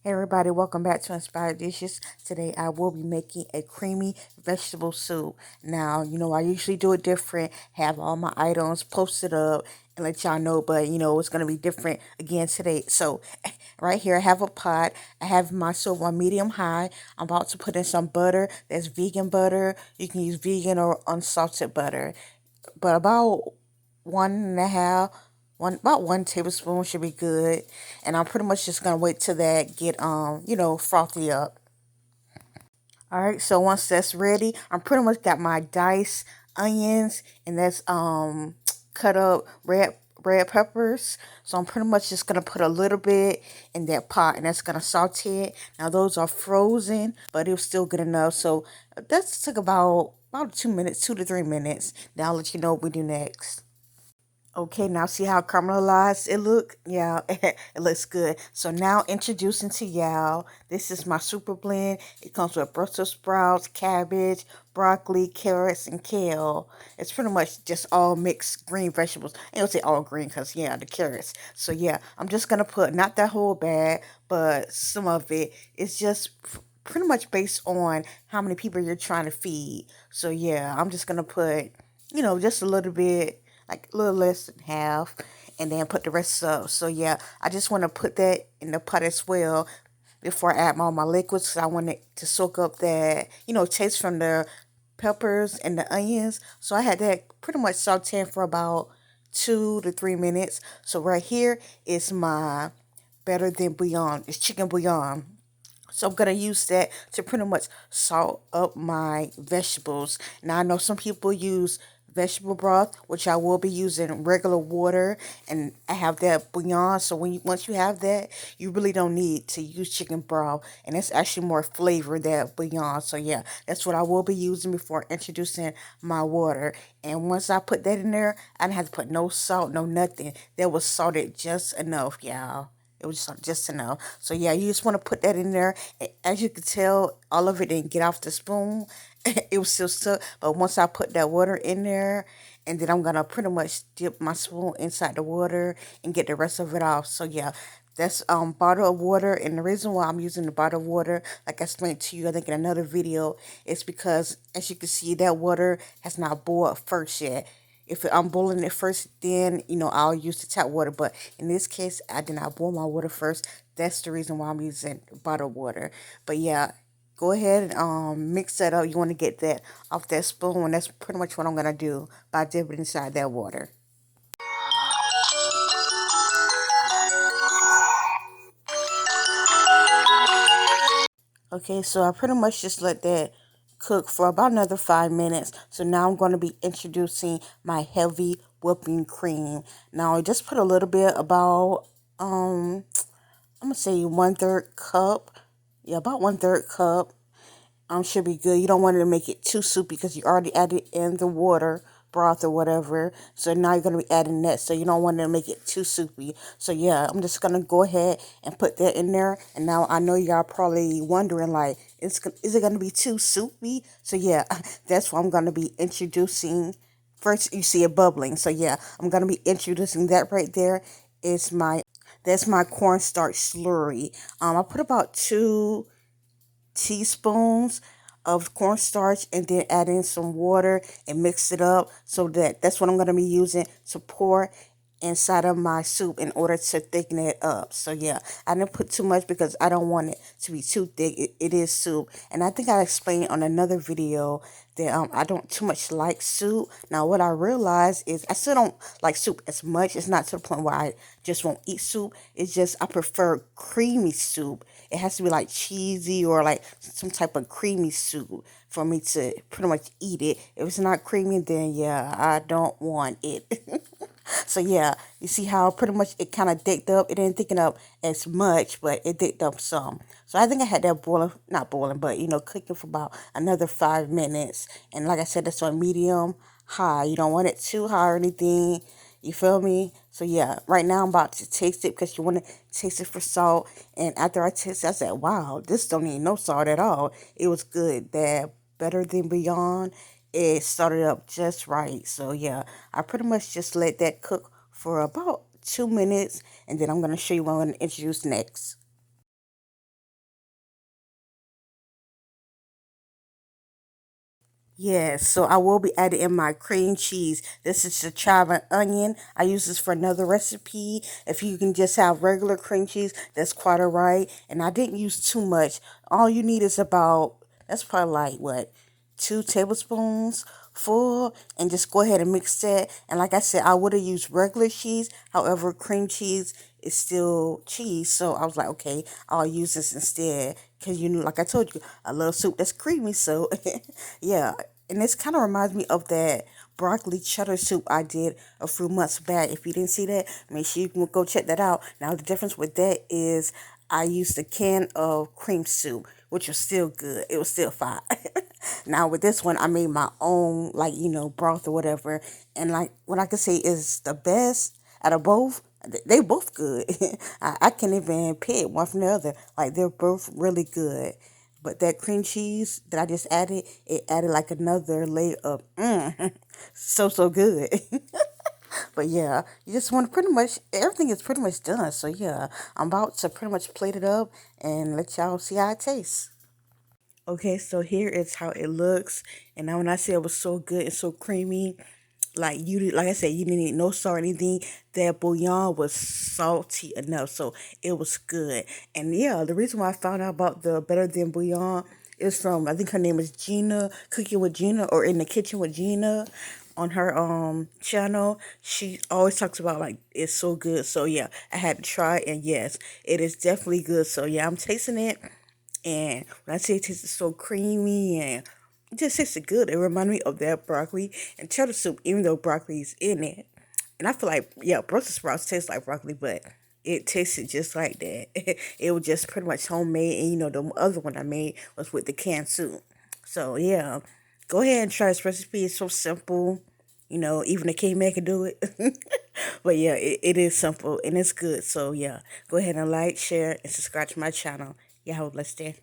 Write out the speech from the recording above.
Hey everybody, welcome back to Inspired Dishes. Today I will be making a creamy vegetable soup. Now, I usually do it different, have all my items posted up and let y'all know, but it's going to be different again today. So, right here I have a pot. I have my stove on medium high. I'm about to put in some butter. That's vegan butter. You can use vegan or unsalted butter. But about one and a half, about 1 tablespoon should be good. And I'm pretty much just gonna wait till that get frothy up. All right, so once that's ready, I'm pretty much got my diced onions and that's cut up red peppers. So I'm pretty much just gonna put a little bit in that pot and that's gonna saute it. Now those are frozen, but it was still good enough. So that took about 2 minutes, 2 to 3 minutes. Now I'll let you know what we do next. Okay, now see how caramelized it look? Yeah, it looks good. So now introducing to y'all, this is my super blend. It comes with Brussels sprouts, cabbage, broccoli, carrots, and kale. It's pretty much just all mixed green vegetables. I don't say all green because, yeah, the carrots. So, yeah, I'm just going to put not that whole bag, but some of it. It's just pretty much based on how many people you're trying to feed. So, yeah, I'm just going to put, just a little bit, like a little less than half, and then put the rest up. So yeah, I just want to put that in the pot as well before I add all my liquids. So I want it to soak up that, taste from the peppers and the onions. So I had that pretty much sauteing for about 2 to 3 minutes. So right here is my better than bouillon. It's chicken bouillon. So I'm gonna use that to pretty much salt up my vegetables. Now I know some people use vegetable broth, which I will be using regular water, and I have that bouillon. So once you have that, you really don't need to use chicken broth, and it's actually more flavor that bouillon. So yeah, that's what I will be using before introducing my water. And once I put that in there, I didn't have to put no salt, no nothing. That was salted just enough, y'all. It was just enough. So yeah, you just want to put that in there. As you can tell, all of it didn't get off the spoon. It was still stuck. But once I put that water in there, and then I'm gonna pretty much dip my spoon inside the water and get the rest of it off. So yeah, that's bottle of water. And the reason why I'm using the bottle of water, like I explained to you, I think in another video, is because as you can see, that water has not boiled first yet. If I'm boiling it first, then I'll use the tap water. But in this case, I did not boil my water first. That's the reason why I'm using bottled water. But yeah, go ahead and mix that up. You want to get that off that spoon, and that's pretty much what I'm gonna do by dipping inside that water. Okay, so I pretty much just let that cook for about another 5 minutes. So now I'm going to be introducing my heavy whipping cream. Now I just put a little bit, about I'm gonna say 1/3 cup. Yeah, about 1/3 cup. Should be good. You don't want to make it too soupy because you already added in the water broth or whatever. So now you're gonna be adding that. So you don't want to make it too soupy. So yeah, I'm just gonna go ahead and put that in there. And now I know y'all probably wondering like, is it gonna be too soupy? So yeah, that's what I'm gonna be introducing. First, you see it bubbling. So yeah, I'm gonna be introducing that right there. Is my That's my cornstarch slurry. I put about 2 teaspoons of cornstarch and then add in some water and mix it up so that's what I'm going to be using to pour inside of my soup in order to thicken it up. So yeah, I didn't put too much because I don't want it to be too thick. It is soup, and I think I explained on another video that I don't too much like soup. Now what I realized is I still don't like soup as much. It's not to the point where I just won't eat soup. It's just I prefer creamy soup. It has to be like cheesy or like some type of creamy soup for me to pretty much eat it. If it's not creamy, then yeah, I don't want it. So yeah, you see how pretty much it kind of thicked up. It didn't thicken up as much, but it thicked up some. So I think I had that boiling, not boiling, but cooking for about another 5 minutes. And like I said, that's on medium high. You don't want it too high or anything. You feel me? So yeah, right now I'm about to taste it because you want to taste it for salt. And after I tasted it, I said, wow, this don't need no salt at all. It was good. That better than beyond. It started up just right. So yeah, I pretty much just let that cook for about 2 minutes, and then I'm going to show you what I'm going to introduce next. Yes, so I will be adding in my cream cheese. This is the chive and onion. I use this for another recipe. If you can just have regular cream cheese, that's quite alright. And I didn't use too much. All you need is about, that's probably like what, 2 tablespoons full, and just go ahead and mix that. And like I said, I would have used regular cheese. However, cream cheese is still cheese. So I was like, okay, I'll use this instead. Because, like I told you, I love soup that's creamy. So, yeah. And this kind of reminds me of that broccoli cheddar soup I did a few months back. If you didn't see that, make sure you can go check that out. Now, the difference with that is I used a can of cream soup, which was still good. It was still fine. Now, with this one, I made my own, like, broth or whatever. And, like, what I could say is the best out of both. They both good. I can't even pick one from the other. Like, they're both really good. But that cream cheese that I just added, it added like another layer of so good. But yeah, you just want to pretty much everything is pretty much done. So yeah, I'm about to pretty much plate it up and let y'all see how it tastes. Okay, so here is how it looks. And now when I say it was so good and so creamy, like I said, you didn't need no salt or anything. That bouillon was salty enough, so it was good. And yeah, the reason why I found out about the better than bouillon is from, I think her name is Gina, Cooking with Gina, or In the Kitchen with Gina, on her channel. She always talks about like it's so good. So yeah, I had to try it, and yes, it is definitely good. So yeah, I'm tasting it, and when I say it tastes so creamy and it just tasted good, it reminded me of that broccoli and cheddar soup, even though broccoli's in it. And I feel like, yeah, Brussels sprouts taste like broccoli, but it tasted just like that. It was just pretty much homemade, and the other one I made was with the canned soup. So yeah, go ahead and try this recipe. It's so simple. Even a caveman can do it. But yeah, it is simple and it's good. So yeah, go ahead and like, share, and subscribe to my channel. Y'all have a blessed day.